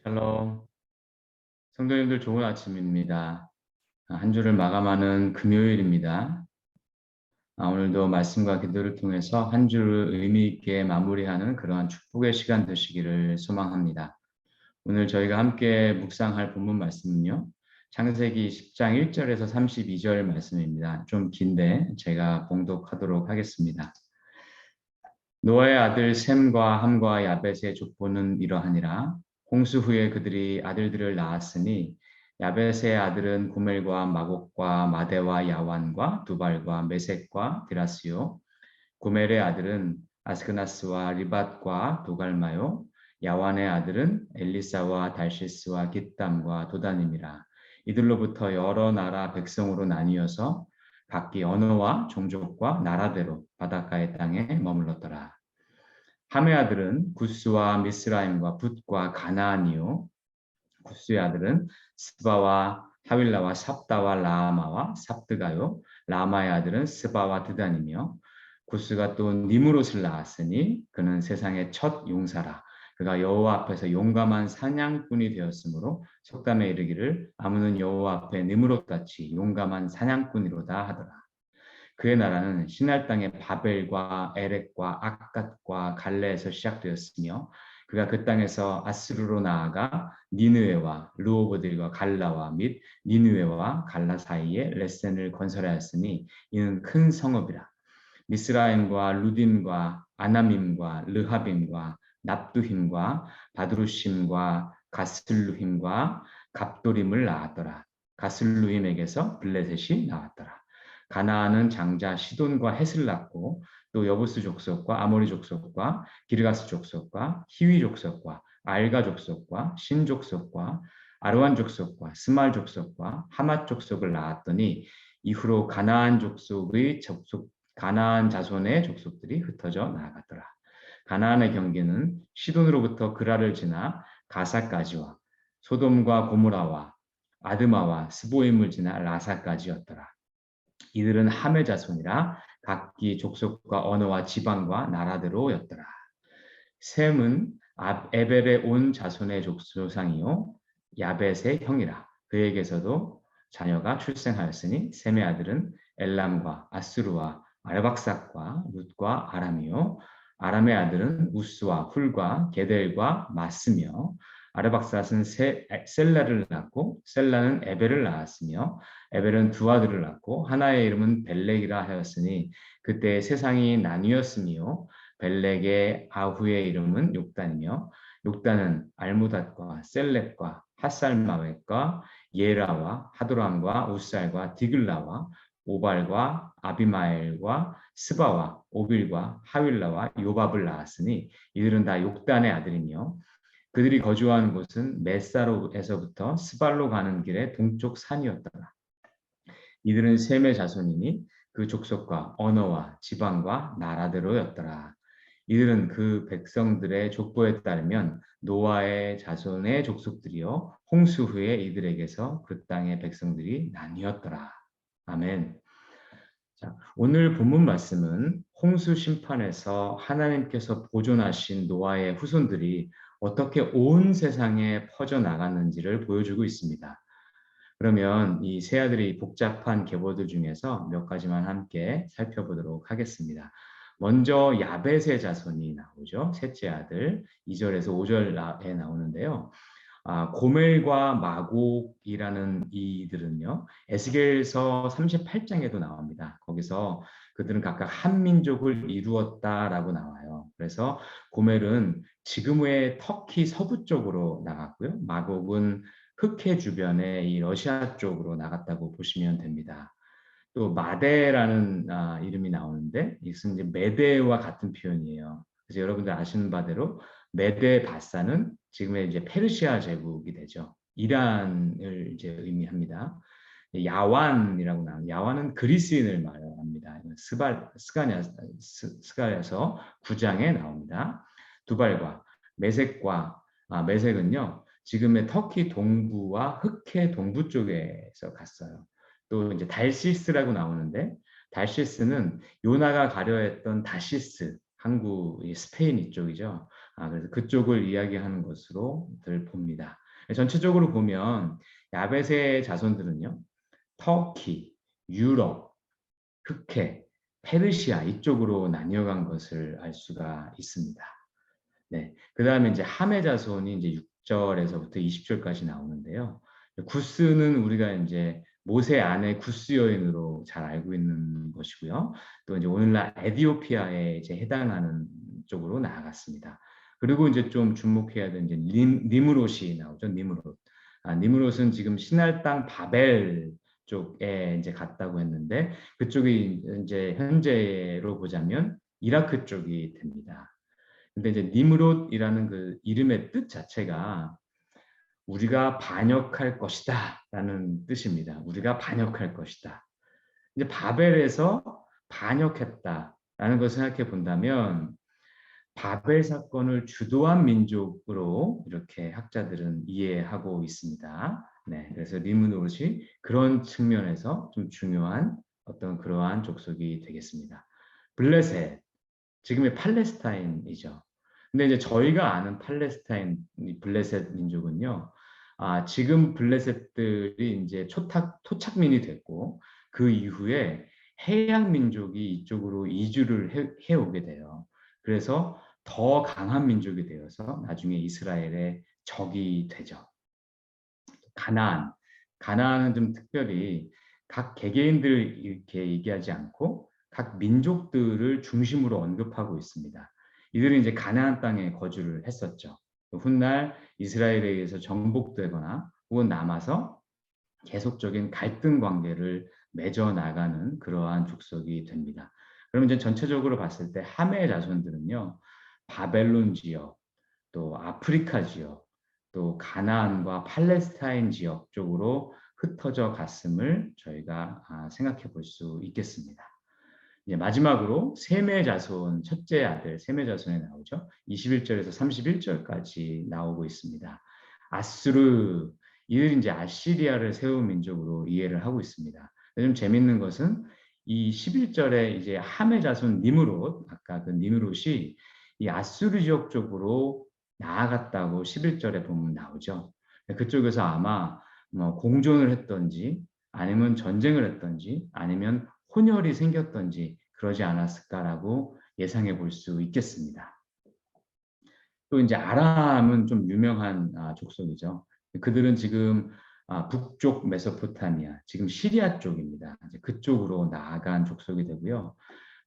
샬롬. 성도님들 좋은 아침입니다. 한 주를 마감하는 금요일입니다. 오늘도 말씀과 기도를 통해서 한 주를 의미 있게 마무리하는 그러한 축복의 시간 되시기를 소망합니다. 오늘 저희가 함께 묵상할 본문 말씀은요. 창세기 10장 1절에서 32절 말씀입니다. 좀 긴데 제가 봉독하도록 하겠습니다. 노아의 아들 셈과 함과 야벳의 족보는 이러하니라. 홍수 후에 그들이 아들들을 낳았으니 야벳의 아들은 고멜과 마곡과 마대와 야완과 두발과 메색과 디라스요. 고멜의 아들은 아스그나스와 리밧과 도갈마요. 야완의 아들은 엘리사와 달시스와 깃담과 도다님이라. 이들로부터 여러 나라 백성으로 나뉘어서 각기 언어와 종족과 나라대로 바닷가의 땅에 머물렀더라. 함의 아들은 구스와 미스라임과 붓과 가나안이요. 구스의 아들은 스바와 하윌라와 삽다와 라마와 삽드가요. 라마의 아들은 스바와 드단이며 구스가 또 니무롯을 낳았으니 그는 세상의 첫 용사라. 그가 여호와 앞에서 용감한 사냥꾼이 되었으므로 속담에 이르기를 아무는 여호와 앞에 니무롯같이 용감한 사냥꾼이로다 하더라. 그의 나라는 시날 땅의 바벨과 에렉과 악갓과 갈레에서 시작되었으며 그가 그 땅에서 아스루로 나아가 니느웨와 르호보들과 갈라와 및 니느웨와 갈라 사이에 레센을 건설하였으니 이는 큰 성읍이라. 미스라임과 루딘과 아나밈과 르하빔과 납두힘과 바드루심과 가슬루힘과 갑도림을 낳았더라. 가슬루힘에게서 블레셋이 나왔더라. 가나안은 장자 시돈과 헷을 낳고 또 여부스 족속과 아모리 족속과 기르가스 족속과 히위 족속과 알가 족속과 신 족속과 아르완 족속과 스말 족속과 하맛 족속을 낳았더니 이후로 가나안 자손의 족속들이 흩어져 나아갔더라. 가나안의 경계는 시돈으로부터 그라를 지나 가사까지와 소돔과 고모라와 아드마와 스보임을 지나 라사까지였더라. 이들은 함의 자손이라 각기 족속과 언어와 지방과 나라대로였더라. 셈은 에벨의 온 자손의 조상이요 야벳의 형이라. 그에게서도 자녀가 출생하였으니 셈의 아들은 엘람과 아스루와 알박삭과 룻과 아람이요 아람의 아들은 우스와 훌과 게델과 마스며 아르박삿은 셀라를 낳고 셀라는 에벨을 낳았으며 에벨은 두 아들을 낳고 하나의 이름은 벨렉이라 하였으니 그때 세상이 나뉘었으며 벨렉의 아후의 이름은 욕단이며 욕단은 알무닷과 셀렙과 핫살마웻과 예라와 하도람과 우살과 디글라와 오발과 아비마엘과 스바와 오빌과 하윌라와 요밥을 낳았으니 이들은 다 욕단의 아들이며 그들이 거주하는 곳은 메사로에서부터 스발로 가는 길의 동쪽 산이었더라. 이들은 셈의 자손이니 그 족속과 언어와 지방과 나라대로였더라. 이들은 그 백성들의 족보에 따르면 노아의 자손의 족속들이요 홍수 후에 이들에게서 그 땅의 백성들이 나뉘었더라. 아멘. 자, 오늘 본문 말씀은 홍수 심판에서 하나님께서 보존하신 노아의 후손들이 어떻게 온 세상에 퍼져 나갔는지를 보여주고 있습니다. 그러면 이 세 아들의 복잡한 계보들 중에서 몇 가지만 함께 살펴보도록 하겠습니다. 먼저 야벳의 자손이 나오죠. 셋째 아들 2절에서 5절에 나오는데요. 고멜과 마곡이라는 이들은요. 에스겔서 38장에도 나옵니다. 거기서 그들은 각각 한 민족을 이루었다라고 나와요. 그래서 고멜은 지금의 터키 서부 쪽으로 나갔고요. 마곡은 흑해 주변에 이 러시아 쪽으로 나갔다고 보시면 됩니다. 또 마데라는 이름이 나오는데 이것은 이제 메데와 같은 표현이에요. 그래서 여러분들 아시는 바대로 메데 바사는 지금의 이제 페르시아 제국이 되죠. 이란을 이제 의미합니다. 야완이라고 나오는 야완은 그리스인을 말합니다. 스가랴서 9장에 나옵니다. 두발과 메색과 메색은요 지금의 터키 동부와 흑해 동부 쪽에서 갔어요. 또 이제 달시스라고 나오는데 달시스는 요나가 가려 했던 다시스 항구 스페인 이쪽이죠. 그래서 그쪽을 이야기하는 것으로들 봅니다. 전체적으로 보면 야벳의 자손들은요, 터키, 유럽, 흑해, 페르시아 이쪽으로 나뉘어간 것을 알 수가 있습니다. 네. 그다음에 이제 함의 자손이 이제 6절에서부터 20절까지 나오는데요. 구스는 우리가 이제 모세 아내 구스 여인으로 잘 알고 있는 것이고요. 또 이제 오늘날 에티오피아에 이제 해당하는 쪽으로 나아갔습니다. 그리고 이제 좀 주목해야 되는 이제 니므롯이 나오죠. 니므롯. 니므롯은 지금 신할 땅 바벨 쪽에 이제 갔다고 했는데 그쪽이 이제 현재로 보자면 이라크 쪽이 됩니다. 근데 이제 니므롯이라는 그 이름의 뜻 자체가 우리가 반역할 것이다라는 뜻입니다. 우리가 반역할 것이다. 이제 바벨에서 반역했다라는 것을 생각해 본다면 바벨 사건을 주도한 민족으로 이렇게 학자들은 이해하고 있습니다. 네, 그래서 니므롯이 그런 측면에서 좀 중요한 어떤 그러한 족속이 되겠습니다. 블레셋, 지금의 팔레스타인이죠. 근데 이제 저희가 아는 팔레스타인 블레셋 민족은요, 지금 블레셋들이 이제 토착민이 됐고 그 이후에 해양 민족이 이쪽으로 이주를 해오게 돼요. 그래서 더 강한 민족이 되어서 나중에 이스라엘의 적이 되죠. 가나안, 가나안은 좀 특별히 각 개개인들 이렇게 얘기하지 않고 각 민족들을 중심으로 언급하고 있습니다. 이들은 이제 가나안 땅에 거주를 했었죠. 훗날 이스라엘에 의해서 정복되거나 혹은 남아서 계속적인 갈등 관계를 맺어 나가는 그러한 족속이 됩니다. 그럼 이제 전체적으로 봤을 때 함의 자손들은요, 바벨론 지역, 또 아프리카 지역, 또 가나안과 팔레스타인 지역 쪽으로 흩어져 갔음을 저희가 생각해 볼 수 있겠습니다. 이제 마지막으로 셈의 자손, 첫째 아들 셈의 자손에 나오죠. 21절에서 31절까지 나오고 있습니다. 아수르, 이들이 이제 아시리아를 세운 민족으로 이해를 하고 있습니다. 좀 재밌는 것은 이 11절에 이제 함의 자손 니므롯, 아까 그 니므롯이 이 아수르 지역 쪽으로 나아갔다고 11절에 보면 나오죠. 그쪽에서 아마 뭐 공존을 했던지 아니면 전쟁을 했던지 아니면 혼혈이 생겼던지 그러지 않았을까라고 예상해 볼 수 있겠습니다. 또 이제 아람은 좀 유명한 족속이죠. 그들은 지금 북쪽 메소포타미아, 지금 시리아 쪽입니다. 이제 그쪽으로 나아간 족속이 되고요.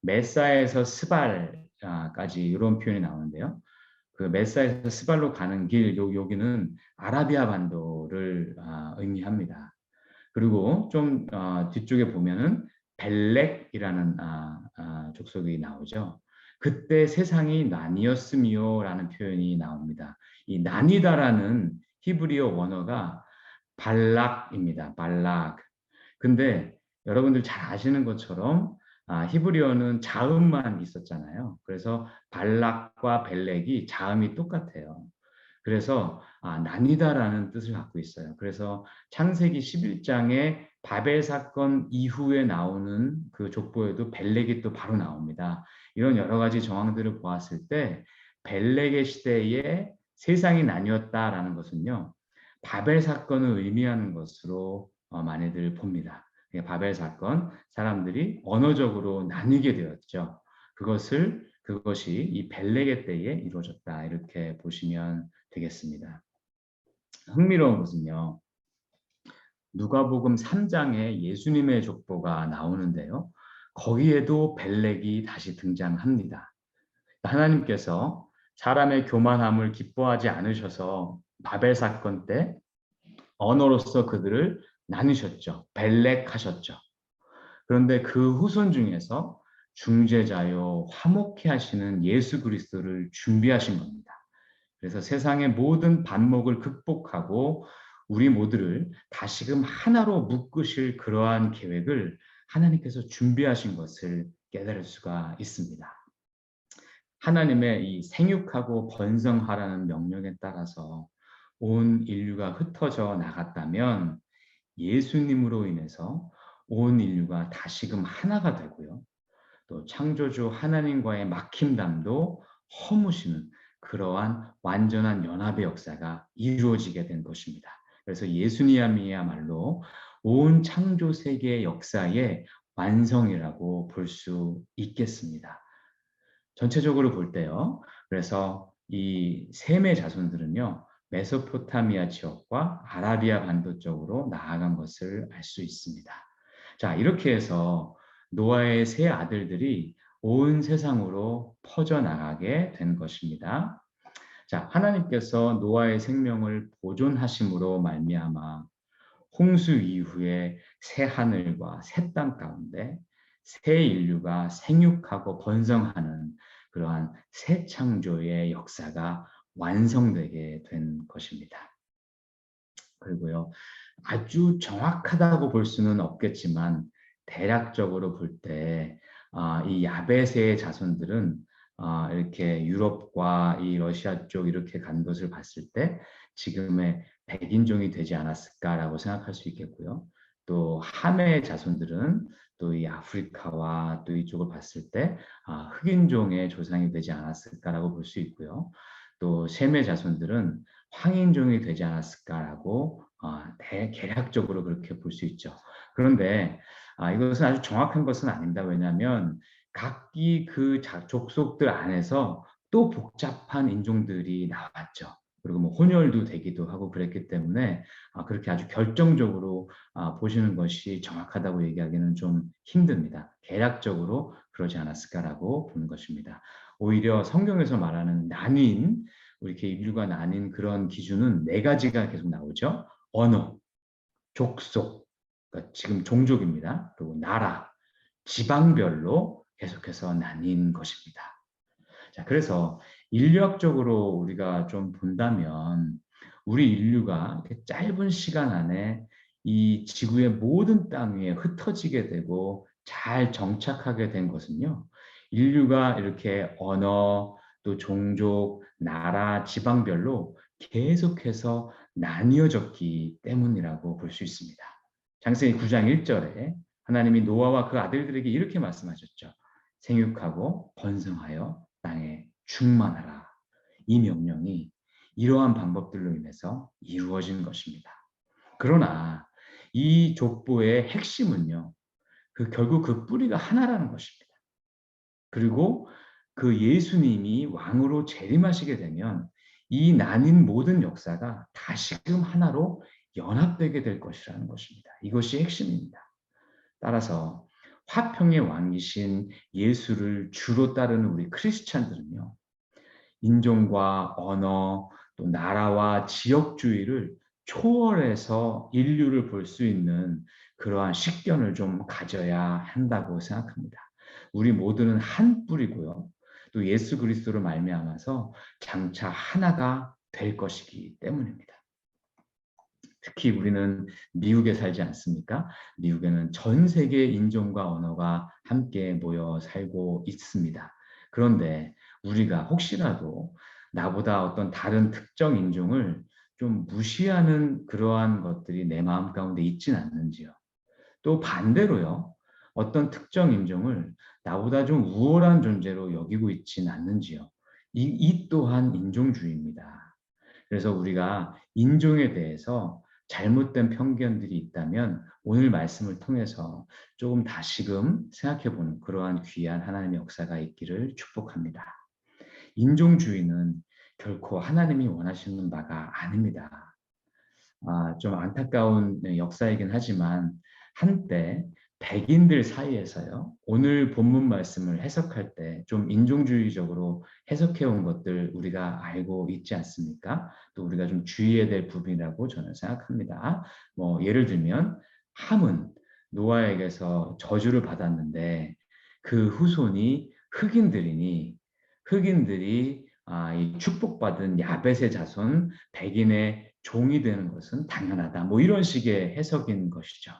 메사에서 스발까지 이런 표현이 나오는데요. 그 메사에서 스발로 가는 길, 여기는 아라비아 반도를 의미합니다. 그리고 좀 뒤쪽에 보면은 벨렉이라는 족속이 나오죠. 그때 세상이 나뉘었으며라는 표현이 나옵니다. 이 나뉘다라는 히브리어 원어가 발락입니다. 발락. 근데 여러분들 잘 아시는 것처럼 히브리어는 자음만 있었잖아요. 그래서 발락과 벨렉이 자음이 똑같아요. 그래서 나뉘다라는 뜻을 갖고 있어요. 그래서 창세기 11장에 바벨 사건 이후에 나오는 그 족보에도 벨렉이 또 바로 나옵니다. 이런 여러 가지 정황들을 보았을 때 벨렉의 시대에 세상이 나뉘었다라는 것은요. 바벨 사건을 의미하는 것으로 많이들 봅니다. 바벨 사건, 사람들이 언어적으로 나뉘게 되었죠. 그것이 이 벨렉의 때에 이루어졌다. 이렇게 보시면 되겠습니다. 흥미로운 것은요. 누가복음 3장에 예수님의 족보가 나오는데요. 거기에도 벨렉이 다시 등장합니다. 하나님께서 사람의 교만함을 기뻐하지 않으셔서 바벨 사건 때 언어로서 그들을 나누셨죠. 벨렉하셨죠. 그런데 그 후손 중에서 중재자요 화목케 하시는 예수 그리스도를 준비하신 겁니다. 그래서 세상의 모든 반목을 극복하고 우리 모두를 다시금 하나로 묶으실 그러한 계획을 하나님께서 준비하신 것을 깨달을 수가 있습니다. 하나님의 이 생육하고 번성하라는 명령에 따라서 온 인류가 흩어져 나갔다면 예수님으로 인해서 온 인류가 다시금 하나가 되고요. 또 창조주 하나님과의 막힘담도 허무시는 그러한 완전한 연합의 역사가 이루어지게 된 것입니다. 그래서 예수님이야말로 온 창조 세계의 역사의 완성이라고 볼 수 있겠습니다. 전체적으로 볼 때요. 그래서 이 셈의 자손들은요. 메소포타미아 지역과 아라비아 반도 쪽으로 나아간 것을 알 수 있습니다. 자, 이렇게 해서 노아의 세 아들들이 온 세상으로 퍼져나가게 된 것입니다. 자, 하나님께서 노아의 생명을 보존하심으로 말미암아 홍수 이후에 새 하늘과 새 땅 가운데 새 인류가 생육하고 번성하는 그러한 새 창조의 역사가 완성되게 된 것입니다. 그리고요, 아주 정확하다고 볼 수는 없겠지만 대략적으로 볼 때 이 야베세의 자손들은 이렇게 유럽과 이 러시아 쪽 이렇게 간 것을 봤을 때 지금의 백인종이 되지 않았을까라고 생각할 수 있겠고요. 또 함의 자손들은 또 이 아프리카와 또 이쪽을 봤을 때 흑인종의 조상이 되지 않았을까라고 볼 수 있고요. 또 셈의 자손들은 황인종이 되지 않았을까라고 대략적으로 그렇게 볼 수 있죠. 그런데 이것은 아주 정확한 것은 아닙니다. 왜냐하면 각기 그 족속들 안에서 또 복잡한 인종들이 나왔죠. 그리고 뭐 혼혈도 되기도 하고 그랬기 때문에 그렇게 아주 결정적으로 보시는 것이 정확하다고 얘기하기는 좀 힘듭니다. 대략적으로 그러지 않았을까라고 보는 것입니다. 오히려 성경에서 말하는 나뉜 이렇게 인류가 나뉜 그런 기준은 네 가지가 계속 나오죠. 언어, 족속, 그러니까 지금 종족입니다. 그리고 나라, 지방별로 계속해서 나뉜 것입니다. 자, 그래서 인류학적으로 우리가 좀 본다면 우리 인류가 이렇게 짧은 시간 안에 이 지구의 모든 땅 위에 흩어지게 되고 잘 정착하게 된 것은요. 인류가 이렇게 언어, 또 종족, 나라, 지방별로 계속해서 나뉘어졌기 때문이라고 볼 수 있습니다. 창세기 9장 1절에 하나님이 노아와 그 아들들에게 이렇게 말씀하셨죠. 생육하고 번성하여 땅에 충만하라. 이 명령이 이러한 방법들로 인해서 이루어진 것입니다. 그러나 이 족보의 핵심은요. 결국 그 뿌리가 하나라는 것입니다. 그리고 그 예수님이 왕으로 재림하시게 되면 이 나뉜 모든 역사가 다시금 하나로 연합되게 될 것이라는 것입니다. 이것이 핵심입니다. 따라서 화평의 왕이신 예수를 주로 따르는 우리 크리스찬들은요. 인종과 언어, 또 나라와 지역주의를 초월해서 인류를 볼 수 있는 그러한 식견을 좀 가져야 한다고 생각합니다. 우리 모두는 한 뿌리고요. 또 예수 그리스도로 말미암아서 장차 하나가 될 것이기 때문입니다. 특히 우리는 미국에 살지 않습니까? 미국에는 전 세계 인종과 언어가 함께 모여 살고 있습니다. 그런데 우리가 혹시라도 나보다 어떤 다른 특정 인종을 좀 무시하는 그러한 것들이 내 마음 가운데 있진 않는지요. 또 반대로요. 어떤 특정 인종을 나보다 좀 우월한 존재로 여기고 있진 않는지요. 이 또한 인종주의입니다. 그래서 우리가 인종에 대해서 잘못된 편견들이 있다면 오늘 말씀을 통해서 조금 다시금 생각해보는 그러한 귀한 하나님의 역사가 있기를 축복합니다. 인종주의는 결코 하나님이 원하시는 바가 아닙니다. 좀 안타까운 역사이긴 하지만 한때 백인들 사이에서요. 오늘 본문 말씀을 해석할 때 좀 인종주의적으로 해석해 온 것들 우리가 알고 있지 않습니까? 또 우리가 좀 주의해야 될 부분이라고 저는 생각합니다. 뭐 예를 들면 함은 노아에게서 저주를 받았는데 그 후손이 흑인들이니 흑인들이 이 축복받은 야벳의 자손 백인의 종이 되는 것은 당연하다. 뭐 이런 식의 해석인 것이죠.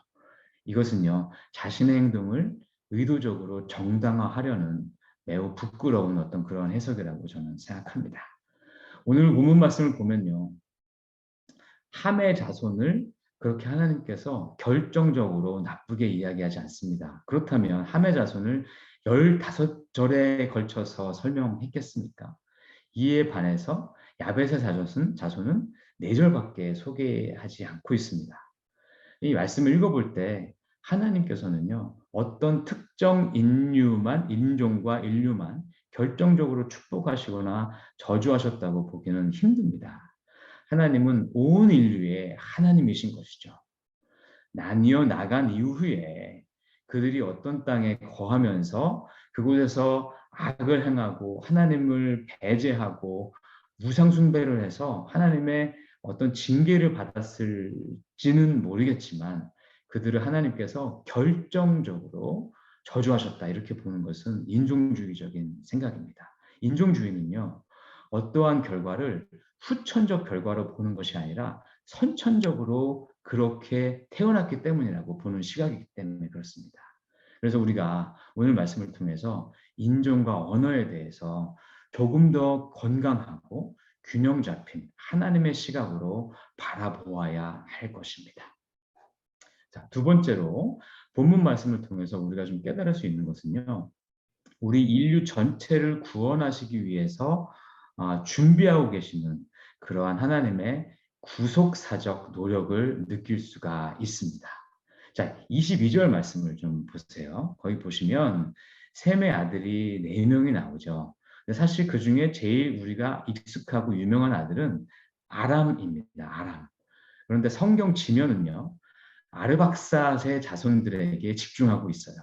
이것은요, 자신의 행동을 의도적으로 정당화하려는 매우 부끄러운 어떤 그런 해석이라고 저는 생각합니다. 오늘 본문 말씀을 보면요, 함의 자손을 그렇게 하나님께서 결정적으로 나쁘게 이야기하지 않습니다. 그렇다면 함의 자손을 15절에 걸쳐서 설명했겠습니까? 이에 반해서 야벳의 자손은 4절밖에 소개하지 않고 있습니다. 이 말씀을 읽어볼 때 하나님께서는요, 어떤 특정 인종과 인류만 결정적으로 축복하시거나 저주하셨다고 보기는 힘듭니다. 하나님은 온 인류의 하나님이신 것이죠. 나뉘어 나간 이후에 그들이 어떤 땅에 거하면서 그곳에서 악을 행하고 하나님을 배제하고 우상 숭배를 해서 하나님의 어떤 징계를 받았을지는 모르겠지만 그들을 하나님께서 결정적으로 저주하셨다 이렇게 보는 것은 인종주의적인 생각입니다. 인종주의는요, 어떠한 결과를 후천적 결과로 보는 것이 아니라 선천적으로 그렇게 태어났기 때문이라고 보는 시각이기 때문에 그렇습니다. 그래서 우리가 오늘 말씀을 통해서 인종과 언어에 대해서 조금 더 건강하고 균형 잡힌 하나님의 시각으로 바라보아야 할 것입니다. 자, 두 번째로 본문 말씀을 통해서 우리가 좀 깨달을 수 있는 것은요. 우리 인류 전체를 구원하시기 위해서 준비하고 계시는 그러한 하나님의 구속사적 노력을 느낄 수가 있습니다. 자, 22절 말씀을 좀 보세요. 거기 보시면 셈의 아들이 4명이 나오죠. 사실 그 중에 제일 우리가 익숙하고 유명한 아들은 아람입니다. 아람. 그런데 성경 지면은요, 아르박사스의 자손들에게 집중하고 있어요.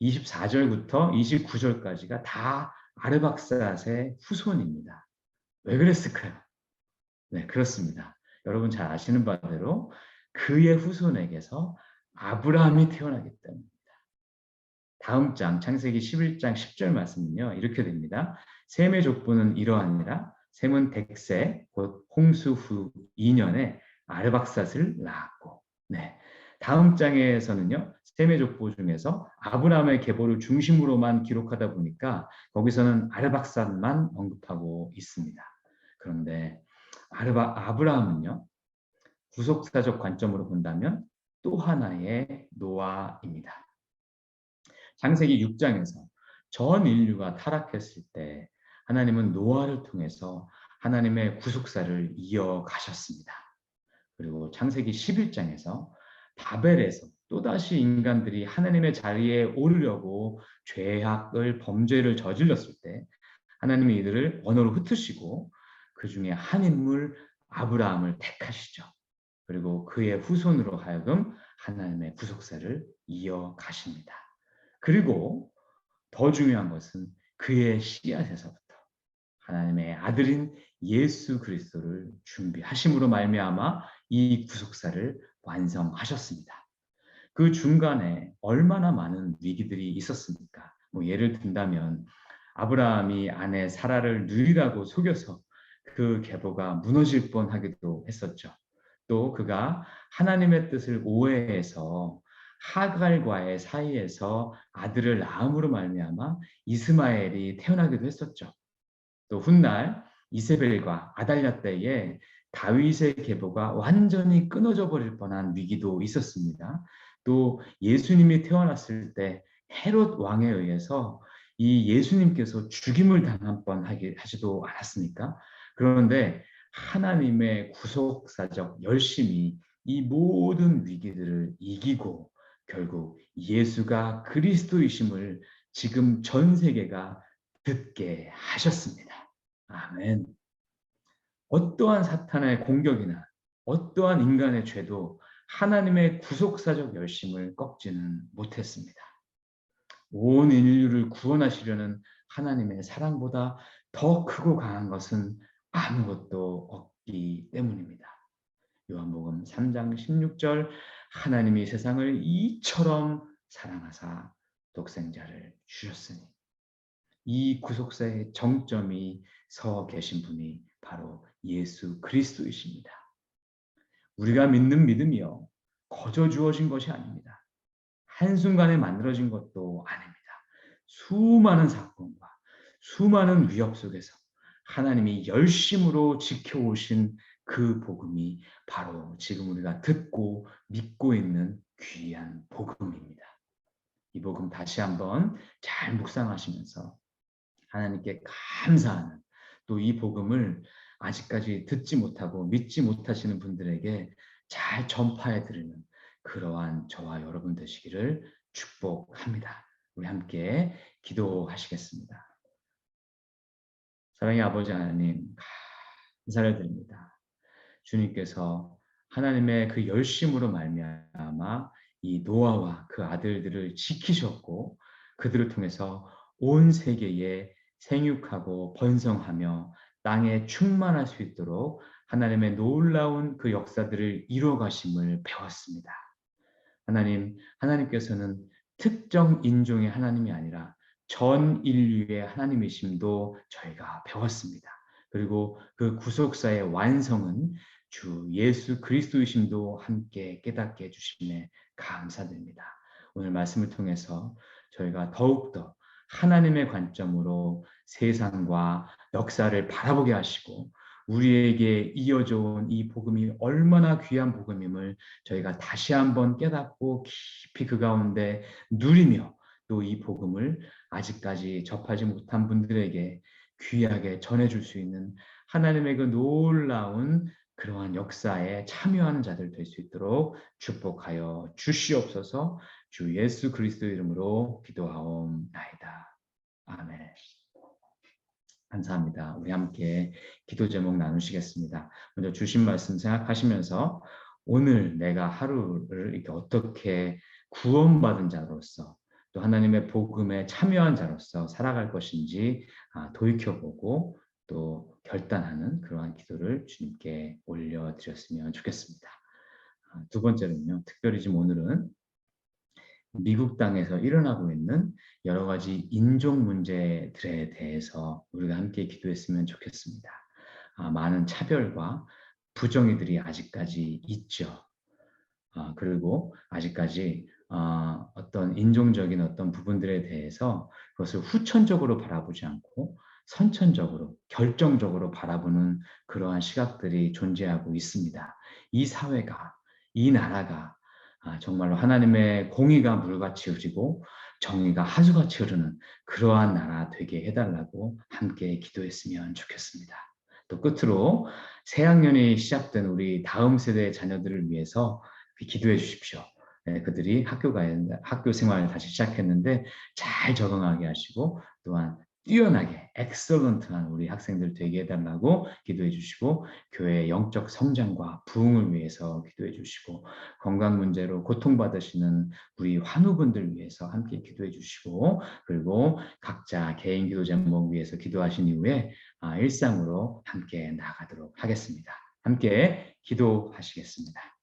24절부터 29절까지가 다 아르박사스의 후손입니다. 왜 그랬을까요? 네, 그렇습니다. 여러분 잘 아시는 바대로 그의 후손에게서 아브라함이 태어나기 때문입니다. 다음 장 창세기 11장 10절 말씀은요. 이렇게 됩니다. 셈의 족보는 이러하니라. 셈은 덱세 곧 홍수 후 2년에 아르박삿을 낳았고. 네. 다음 장에서는요. 셈의 족보 중에서 아브라함의 계보를 중심으로만 기록하다 보니까 거기서는 아르박삿만 언급하고 있습니다. 그런데 아브라함은요. 구속사적 관점으로 본다면 또 하나의 노아입니다. 창세기 6장에서 전 인류가 타락했을 때 하나님은 노아를 통해서 하나님의 구속사를 이어가셨습니다. 그리고 창세기 11장에서 바벨에서 또다시 인간들이 하나님의 자리에 오르려고 죄악을 범죄를 저질렀을 때 하나님이 이들을 언어로 흩으시고 그 중에 한 인물 아브라함을 택하시죠. 그리고 그의 후손으로 하여금 하나님의 구속사를 이어가십니다. 그리고 더 중요한 것은 그의 씨앗에서부터 하나님의 아들인 예수 그리스도를 준비하심으로 말미암아 이 구속사를 완성하셨습니다. 그 중간에 얼마나 많은 위기들이 있었습니까? 예를 든다면 아브라함이 아내 사라를 누이라고 속여서 그 계보가 무너질 뻔하기도 했었죠. 또 그가 하나님의 뜻을 오해해서 하갈과의 사이에서 아들을 낳음으로 말미암아 이스마엘이 태어나기도 했었죠. 또 훗날 이세벨과 아달랴 때에 다윗의 계보가 완전히 끊어져 버릴 뻔한 위기도 있었습니다. 또 예수님이 태어났을 때 헤롯 왕에 의해서 이 예수님께서 죽임을 당한 뻔 하지도 않았습니까? 그런데 하나님의 구속사적 열심이 이 모든 위기들을 이기고 결국 예수가 그리스도이심을 지금 전 세계가 듣게 하셨습니다. 아멘. 어떠한 사탄의 공격이나 어떠한 인간의 죄도 하나님의 구속사적 열심을 꺾지는 못했습니다. 온 인류를 구원하시려는 하나님의 사랑보다 더 크고 강한 것은 아무것도 없기 때문입니다. 요한복음 3장 16절 하나님이 세상을 이처럼 사랑하사 독생자를 주셨으니 이 구속사의 정점이 서 계신 분이 바로 예수 그리스도이십니다. 우리가 믿는 믿음이요 거저 주어진 것이 아닙니다. 한순간에 만들어진 것도 아닙니다. 수많은 사건과 수많은 위협 속에서 하나님이 열심으로 지켜오신 그 복음이 바로 지금 우리가 듣고 믿고 있는 귀한 복음입니다. 이 복음 다시 한번 잘 묵상하시면서 하나님께 감사하는, 또 이 복음을 아직까지 듣지 못하고 믿지 못하시는 분들에게 잘 전파해 드리는 그러한 저와 여러분 되시기를 축복합니다. 우리 함께 기도하시겠습니다. 사랑의 아버지 하나님, 감사를 드립니다. 주님께서 하나님의 그 열심으로 말미암아 이 노아와 그 아들들을 지키셨고, 그들을 통해서 온 세계에 생육하고 번성하며 땅에 충만할 수 있도록 하나님의 놀라운 그 역사들을 이루어 가심을 배웠습니다. 하나님께서는 특정 인종의 하나님이 아니라 전 인류의 하나님이심도 저희가 배웠습니다. 그리고 그 구속사의 완성은 주 예수 그리스도이심도 함께 깨닫게 해주심에 감사드립니다. 오늘 말씀을 통해서 저희가 더욱더 하나님의 관점으로 세상과 역사를 바라보게 하시고, 우리에게 이어져 온 이 복음이 얼마나 귀한 복음임을 저희가 다시 한번 깨닫고 깊이 그 가운데 누리며, 또 이 복음을 아직까지 접하지 못한 분들에게 귀하게 전해줄 수 있는 하나님의 그 놀라운 그러한 역사에 참여하는 자들 될 수 있도록 축복하여 주시옵소서. 주 예수 그리스도 이름으로 기도하옵나이다. 아멘. 감사합니다. 우리 함께 기도 제목 나누시겠습니다. 먼저 주신 말씀 생각하시면서 오늘 내가 하루를 이렇게 어떻게 구원받은 자로서, 또 하나님의 복음에 참여한 자로서 살아갈 것인지 돌이켜보고 또 결단하는 그러한 기도를 주님께 올려드렸으면 좋겠습니다. 두 번째로는요, 특별히 지금 오늘은 미국 땅에서 일어나고 있는 여러 가지 인종 문제들에 대해서 우리가 함께 기도했으면 좋겠습니다. 많은 차별과 부정의들이 아직까지 있죠. 그리고 아직까지 어떤 인종적인 어떤 부분들에 대해서 그것을 후천적으로 바라보지 않고 선천적으로, 결정적으로 바라보는 그러한 시각들이 존재하고 있습니다. 이 사회가, 이 나라가 정말로 하나님의 공의가 물같이 흐르고 정의가 하수같이 흐르는 그러한 나라 되게 해달라고 함께 기도했으면 좋겠습니다. 또 끝으로 새학년이 시작된 우리 다음 세대의 자녀들을 위해서 기도해 주십시오. 그들이 학교 생활을 다시 시작했는데 잘 적응하게 하시고, 또한 뛰어나게 엑셀런트한 우리 학생들 되게 해달라고 기도해 주시고, 교회의 영적 성장과 부흥을 위해서 기도해 주시고, 건강 문제로 고통받으시는 우리 환우분들 위해서 함께 기도해 주시고, 그리고 각자 개인 기도 제목 위해서 기도하신 이후에 일상으로 함께 나가도록 하겠습니다. 함께 기도하시겠습니다.